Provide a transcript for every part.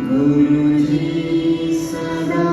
गुरुजी सदा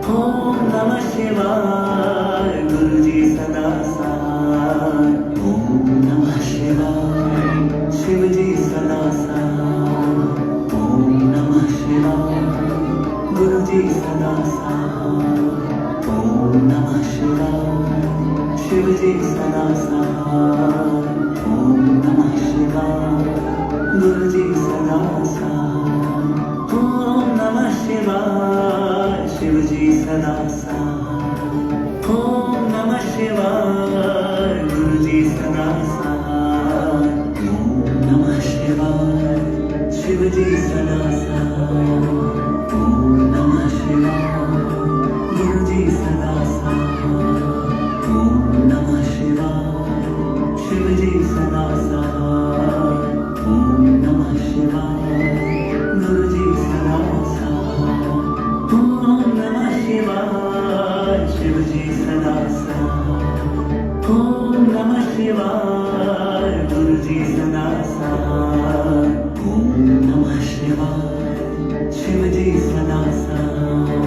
Om Namah Shivaya, Guruji Shivji सदा सहाय. ओम नमः शिवाय. गुरुजी सदा सहाय. ओम नमः शिवाय. शिवजी सदा सहाय. ओम नमः शिवाय. गुरुजी सदा सहाय. ओम नमः शिवाय. शिवजी सदा सहाय. ओम नमः शिवाय. गुरुजी सदा सहाय. ओम नमः शिवाय. शिवजी सदा सहाय. ओम नमः शिवाय. गुरुजी सदा सहाय. ओम नमः शिवाय. शिवजी सदा सहाय. ओम नमः शिवाय. गुरुजी सदा सहाय. ओम नमः शिवाय. शिवजी सदा सहाय.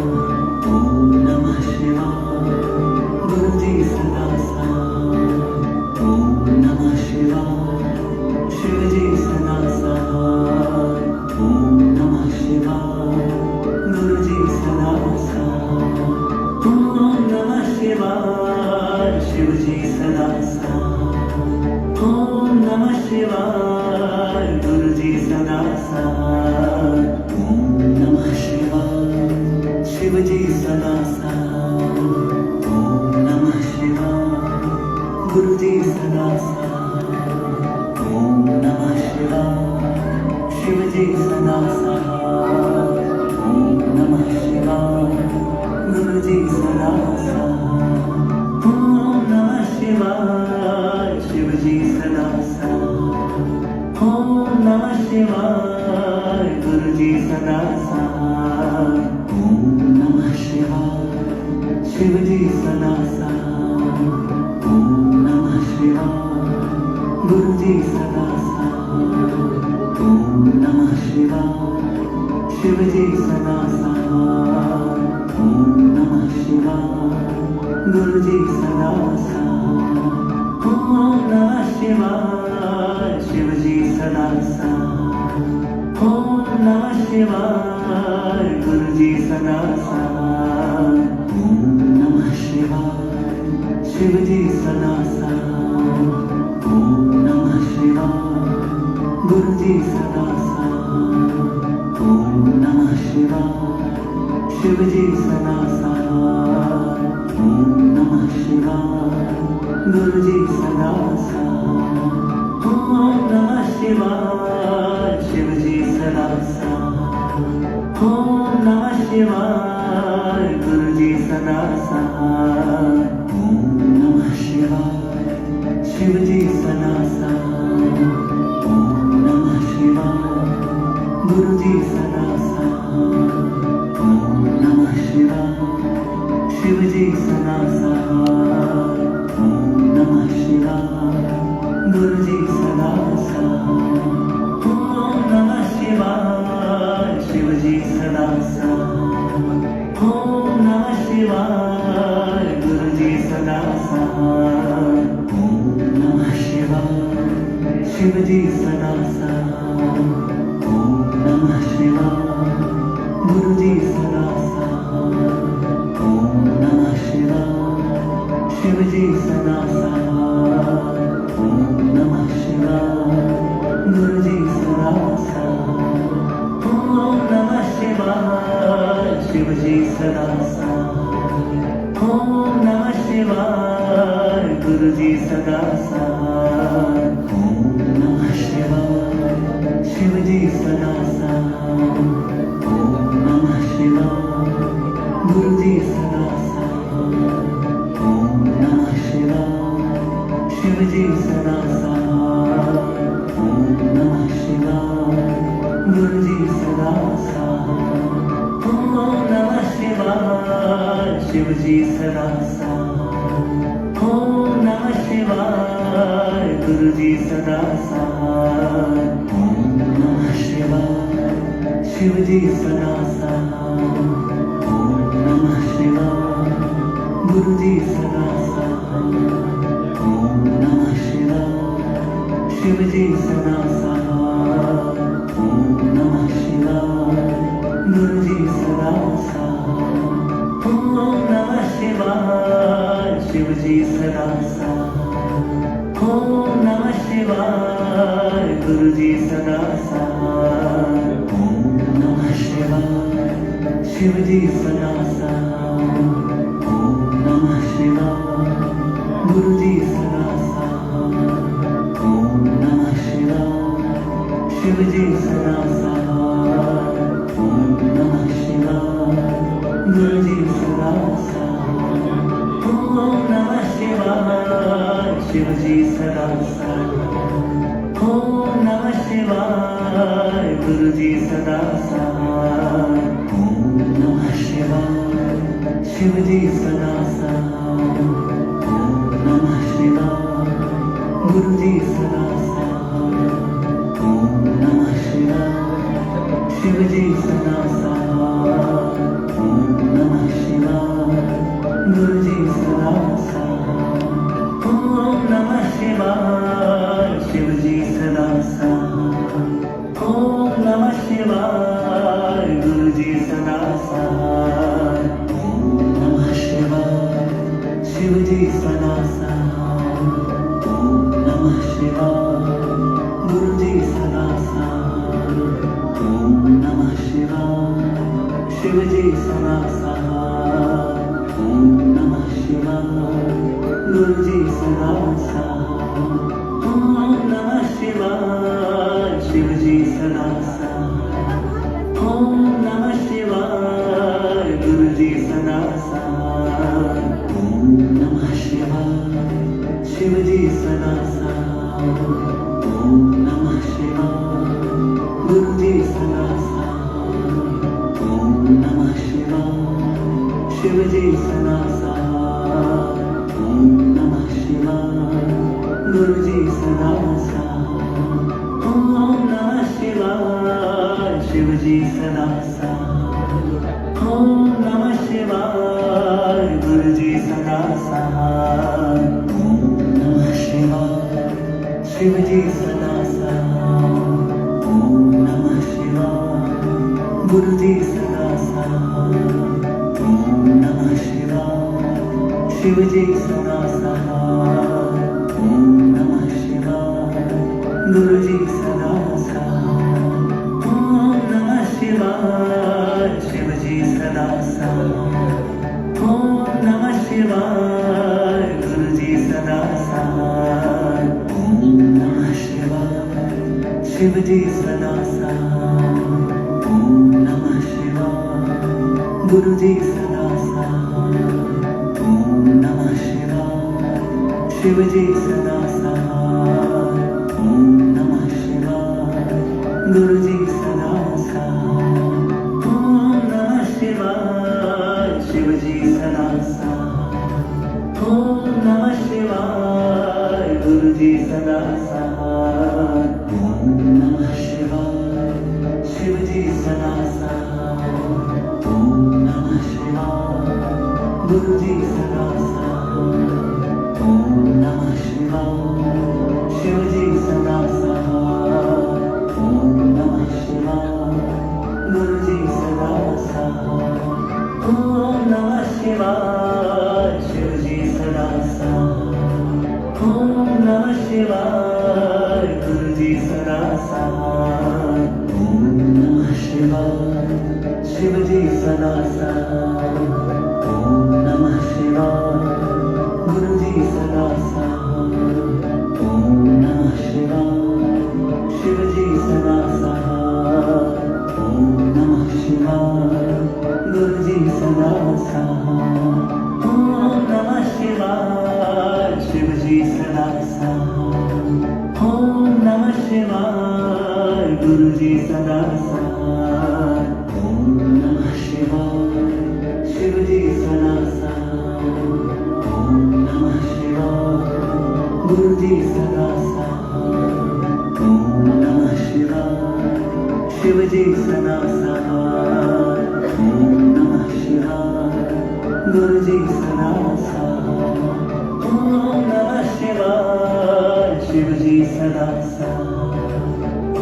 ओम नमः शिवाय. गुरुजी सदा सहाय. ओम नमः शिवाय. शिवजी सदा सहाय. ओम नमः शिवाय. गुरुजी सदा सहाय. ओम नमः शिवाय. शिवजी सदा सहाय. ओम नमः शिवाय. गुरुजी सदा सहाय. ओम नमः शिवाय. शिवजी सदा सहाय. ओम नमः शिवाय. गुरुजी सदा सहाय. ओम नमः शिवाय. शिवजी सदा सहाय. ओम नमः शिवाय. गुरुजी सदा सहाय. ओम नमः शिवाय. शिवजी सदा सहाय. ओम नमः शिवाय. गुरुजी सदा सहाय. ओम नमः शिवाय. शिवजी सदा सहाय. ओम नमः शिवाय. गुरुजी सदा सहाय. ओम नमः शिवाय. शिवजी सदा सहाय. ओम नमः शिवाय. गुरुजी सदा सहाय. ओम नमः शिवाय. शिवजी सदा सहाय. ओम नमः शिवाय. गुरुजी सदा सहाय. ओम नमः शिवाय. शिवजी सदा सहाय. ओम नमः शिवाय. गुरुजी सदा सहाय. ओम नमः शिवाय. शिवजी सदा सहाय. ओम नमः शिवाय. गुरुजी सदा सहाय. ओम नमः शिवाय. शिवजी सदा सहाय. ओम नमः शिवाय. गुरुजी सदा सहाय. ओम नमः शिवाय. शिवजी सदा सहाय. ओम नमः शिवाय. गुरुजी सदा सहाय. ओम नमः शिवाय. शिवजी सदा सहाय. ओम नमः शिवाय. गुरुजी सदा सहाय. ओम नमः शिवाय. शिवजी सदा सहाय. ओम नमः शिवाय. गुरुजी सदा सहाय. ओम नमः शिवाय. शिवजी सदा सहाय. ओम नमः शिवाय. गुरुजी सदा सहाय. ओम नमः शिवाय. शिवजी सदा सहाय. ओम नमः शिवाय. गुरुजी सदा सहाय. ओम नमः शिवाय. शिवजी सदा सहाय. ओम नमः शिवाय. गुरुजी सदा सहाय. ओम नमः शिवाय. शिवजी सदा सहाय. ओम नमः शिवाय. गुरुजी सदा सहाय. ओम नमः शिवाय. शिवजी सदा सहाय. ओम नमः शिवाय. गुरुजी सदा सहाय. ओम नमः शिवाय. शिवजी सदा सहाय. ओम नमः शिवाय. गुरुजी सदा सहाय. ओम नमः शिवाय. शिवजी सदा सहाय. ओम नमः शिवाय. गुरुजी सदा सहाय. ओम नमः शिवाय. शिवजी सदा सहाय. ओम नमः शिवाय. गुरुजी सदा सहाय. ओम नमः शिवाय. शिवजी सदा साथ। ओम नमः शिवाय गुरुजी सदा साथ। ओम नमः शिवाय शिवजी सदा साथ। ओम नमः शिवाय गुरुजी सदा साथ। ओम नमः शिवाय शिवजी सदा साथ। ओम नमः शिवाय गुरुजी सदा साथ। ओम नमः शिवाय शिवजी सदा साथ। ओम नमः शिवाय गुरुजी सदा साथ। ओम नमः शिवाय शिवजी सदा साथ। ओम नमः शिवाय गुरुजी सदा साथ। ओम नमः शिवाय शिवजी सदा साथ। ओम नमः शिवाय गुरुजी सदा साथ। ओम नमः शिवाय शिवजी सदा साथ। ओम नमः शिवाय गुरुजी सदा साथ। ओम नमः शिवाय शिवजी सदा साथ। ओम नमः शिवाय गुरुजी सदा साथ। ओम नमः शिवाय शिवजी सदा साथ। ओम नमः शिवाय गुरुजी सदा साथ। ओम नमः शिवाय शिवजी सदा साथ। ओम नमः शिवाय गुरुजी सदा साथ। ओम नमः शिवाय शिवजी सदा साथ। ओम नमः शिवाय गुरुजी सदा साथ। ओम नमः शिवाय शिवजी सदा साथ। ओम नमः शिवाय गुरुजी सदा साथ। ओम नमः शिवाय शिवजी सदा साथ। ओम नमः शिवाय गुरुजी सदा साथ। ओम नमः शिवाय शिवजी सदा साथ। ओम नमः शिवाय गुरुजी सदा साथ। ओम नमः शिवाय शिवजी सदा साथ। ओम नमः शिवाय गुरुजी सदा साथ। ओम नमः शिवाय शिवजी सदा साथ। ओम नमः शिवाय गुरुजी सदा साथ। ओम नमः शिवाय शिवजी सदा साथ। ओम नमः शिवाय गुरुजी सदा साथ। ओम नमः शिवाय शिवजी सदा साथ। ओम नमः शिवाय गुरुजी सदा साथ। ओम नमः शिवाय शिवजी सदा साथ। ओम नमः शिवाय गुरुजी सदा साथ। ओम नमः शिवाय शिवजी सदा साथ। ओम नमः शिवाय गुरुजी सदा साथ। ओम नमः शिवाय शिवजी सदा साथ। ओम नमः शिवाय गुरुजी सदा साथ। ओम नमः शिवाय शिवजी सदा साथ। ओम नमः शिवाय गुरुजी सदा साथ। ओम नमः शिवाय शिवजी सदा साथ। ओम नमः शिवाय गुरुजी सदा साथ। ओम नमः शिवाय शिवजी सदा साथ। ओम नमः शिवाय गुरुजी सदा साथ। ओम नमः शिवाय शिवजी सदा साथ। ओम नमः शिवाय गुरुजी सदा साथ। ओम नमः शिवाय शिवजी सदा साथ। ओम नमः शिवाय गुरुजी सदा साथ। ओम नमः शिवाय शिवजी सदा साथ। ओम नमः शिवाय गुरुजी सदा साथ। ओम नमः शिवाय शिवजी सदा साथ।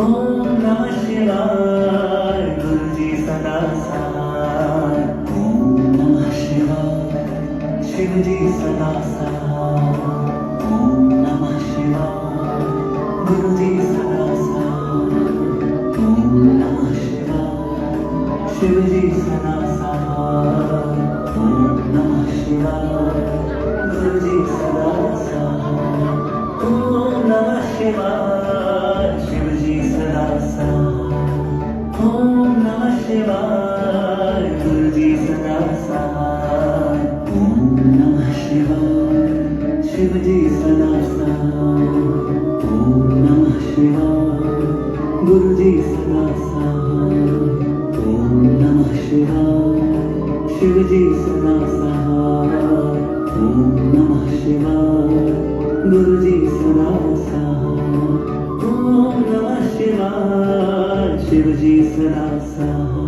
ओम नमः शिवाय गुरुजी सदा साथ। ओम नमः शिवाय शिव शिवजी सदा सहाय ओम नमः शिवाय गुरुजी सदा सहाय ओम नमः शिवाय शिवजी सदा सहाय ओम नमः शिवाय गुरुजी सदा सहाय ओम नमः शिवाय शिवजी सदा सहाय ओम नमः शिवाय गुरुजी सदा सहाय ओम नमः शिवाय शिवजी सदा सहाय ओम नमः शिवाय गुरुजी सदा सहाय ओम नमः शिवाय शिवजी सदा सहाय ओम नमः शिवाय गुरुजी सदा सहाय ओम नमः शिवाय शिवजी सदा सहाय